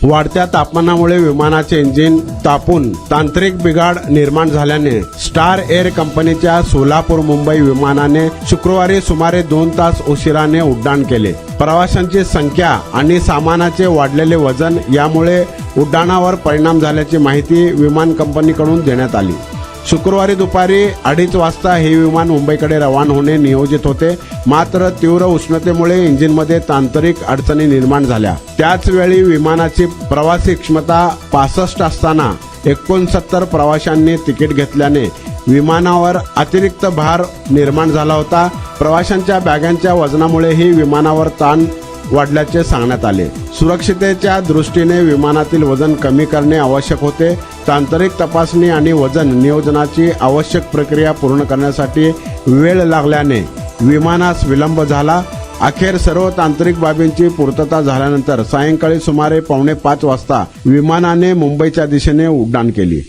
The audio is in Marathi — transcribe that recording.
वाढत्या तापमानामुळे विमानाचे इंजिन तापून तांत्रिक बिघाड निर्माण झाल्याने स्टार एअर कंपनीच्या सोलापूर मुंबई विमानाने शुक्रवारी सुमारे 2 तास उशिराने उड्डाण केले। प्रवाशांची संख्या आणि सामानाचे वाढलेले वजन यामुळे उड्डाणावर परिणाम झाल्याची माहिती विमान कंपनीकडून देण्यात आली। शुक्रवारी दुपारी 2:30 वाजता हे विमान मुंबईकडे रवाना होणे नियोजित होते, मात्र तीव्र उष्णतेमुळे इंजिनमध्ये तांत्रिक अडचणी निर्माण झाल्या। त्याच वेळी विमानाची प्रवासी क्षमता 65 असताना 69 प्रवाशांनी तिकीट घेतल्याने विमानावर अतिरिक्त भार निर्माण झाला होता। प्रवाशांच्या बॅगांच्या वजनामुळेही विमानावर ताण वाढल्याचे सांगण्यात आले। सुरक्षिततेच्या दृष्टीने विमानातील वजन कमी करणे आवश्यक होते। तांत्रिक तपासणी आणि वजन नियोजनाची आवश्यक प्रक्रिया पूर्ण करण्यासाठी वेळ लागल्याने विमानास विलंब झाला। अखेर सर्व तांत्रिक बाबींची पूर्तता झाल्यानंतर सायंकाळी सुमारे 4:45 वाजता विमानाने मुंबईच्या दिशेने उड्डाण केली।